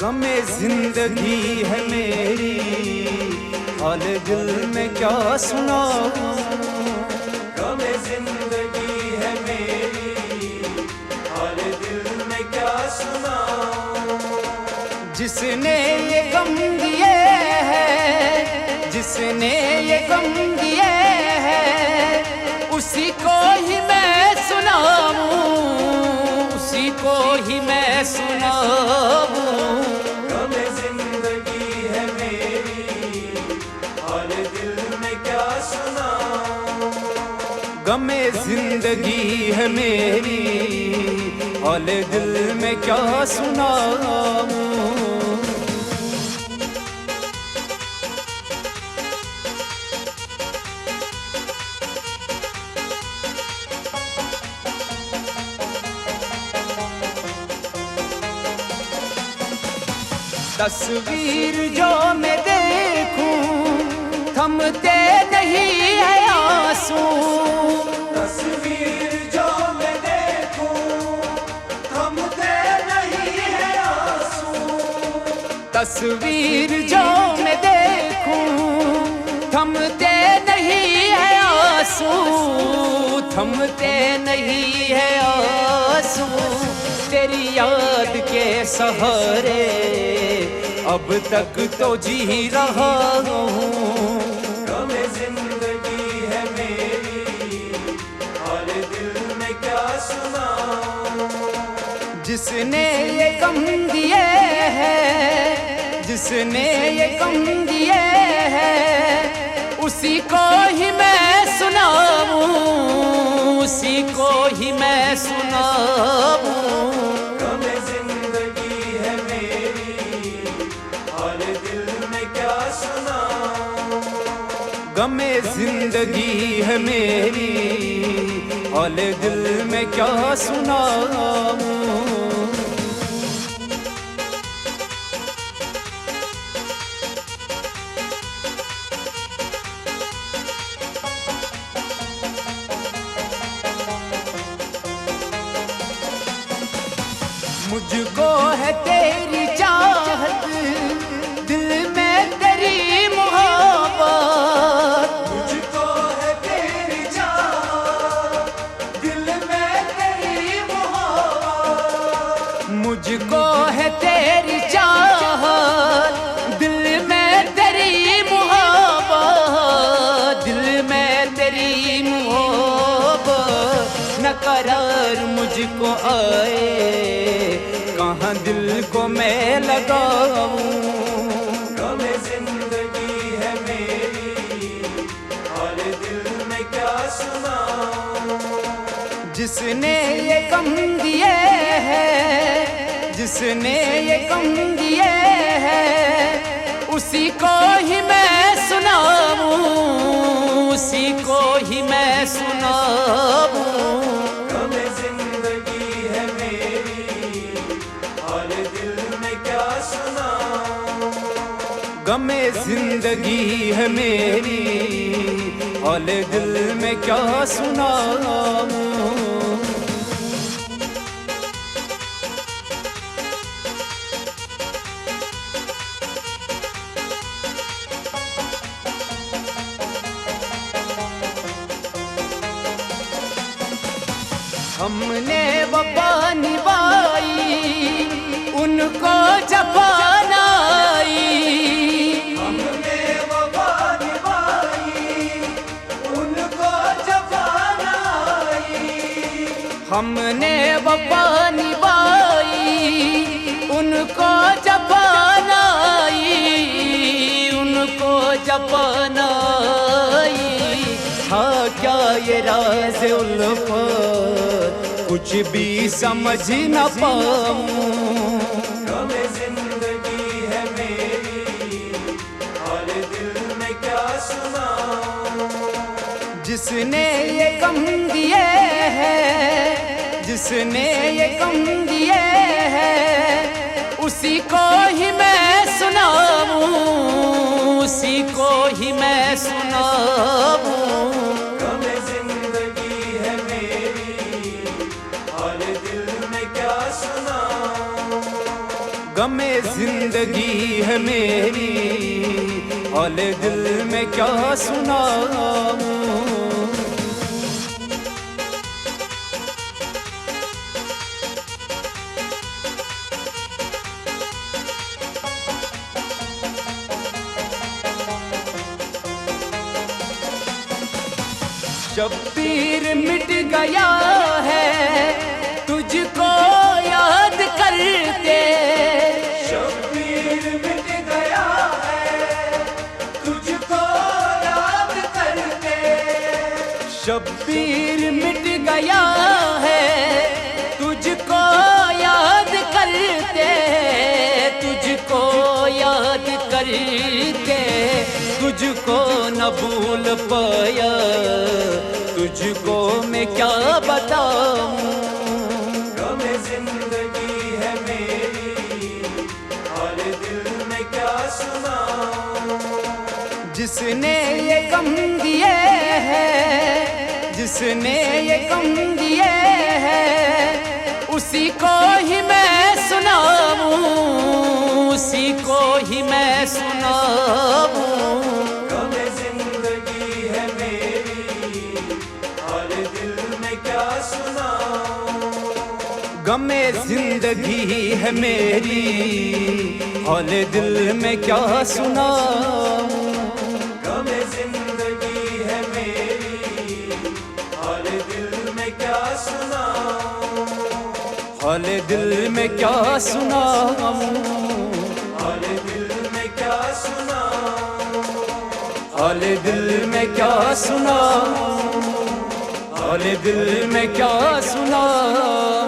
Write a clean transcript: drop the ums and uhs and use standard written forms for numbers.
गमे जिंदगी है मेरी, हाल दिल में क्या सुनाऊं। गमे जिंदगी है मेरी, हाल दिल में क्या सुनाऊं। जिसने ये गम दिए हैं, जिसने ये गम दिए हैं, उसी को ही मैं सुनाऊं, उसी को ही मैं सुनाऊं। गमे जिंदगी है मेरी, हाल दिल में क्या सुनाऊं। गमे जिंदगी है मेरी, हाल दिल में क्या सुनाऊं। तस्वीर जो मैं देखूं, थमते नहीं है आंसू। तस्वीर जो मैं देखूं, थमते नहीं है आंसू। तस्वीर जो मैं देखूं, थमते नहीं है आंसू, थमते नहीं है आंसू। तेरी याद के सहारे अब तक तो जी रहा हूँ। गमे जिंदगी है मेरी, हाल दिल में क्या सुनाऊं। जिसने ये गम दिए हैं, जिसने ये गम दिए हैं, उसी को ही मैं सुनाऊं, उसी को ही मैं सुनाऊं। गमे जिंदगी है मेरी, हाल दिल में क्या सुनाऊं। मुझको है तेरी चाहत, दिल में तेरी मोहब्बत। मुझको है तेरी चाहत, दिल में तेरी मोहब्बत। मुझको है तेरी चाहत, दिल में तेरी मोहब्बत, दिल में तेरी मोहब्बत। न करार मुझको आए, कहाँ दिल को मैं लगाऊं। गमे जिंदगी है मेरी, हाल दिल में क्या सुनाऊं। जिसने ये गम दिए हैं, जिसने ये गम दिए हैं, उसी को ही मैं सुनाऊं, उसी को ही मैं सुनाऊं। गमे जिंदगी है मेरी, हाल दिल में क्या सुनाऊं। हमने वफा निभाई, उनको जफा नाई। हमने वफा निभाई, उनको जफा नाई। हमने वफा निभाई, उनको जफा नाई, उनको जफा नाई। हाँ क्या ये राज उल्फत, कुछ भी समझ न पाऊं। गमे जिंदगी है मेरी, हाल दिल में क्या सुनाऊं। जिसने ये गम दिए हैं, जिसने ये गम दिए हैं, उसी को ही मैं सुनाऊं, उसी को ही मैं सुनाऊं। गमे जिंदगी है मेरी, हाले दिल में क्या सुनाऊं। शब्बीर मिट गया है तुझको याद करते, शब्बीर मिट गया है तुझको याद करते, शब्बीर मिट गया है तुझको याद करते, तुझको याद करते, तुझको न भूल पाया, तुझको मैं क्या बताऊं। गमे जिंदगी है मेरी, और दिल में क्या सुनाऊं। जिसने ये गम दिए हैं, जिसने ये गम दिए हैं, उसी को ही मैं सुनाऊं, उसी को ही मैं सुनाऊं। गमे जिंदगी है मेरी, हाले दिल में क्या सुनाऊं। गमे जिंदगी है मेरी, हाले दिल में क्या सुनाऊं। हाले दिल में क्या सुनाऊं, हाले दिल में क्या सुनाऊं, हाले दिल में क्या सुनाऊं, हाले दिल में क्या सुनाऊं।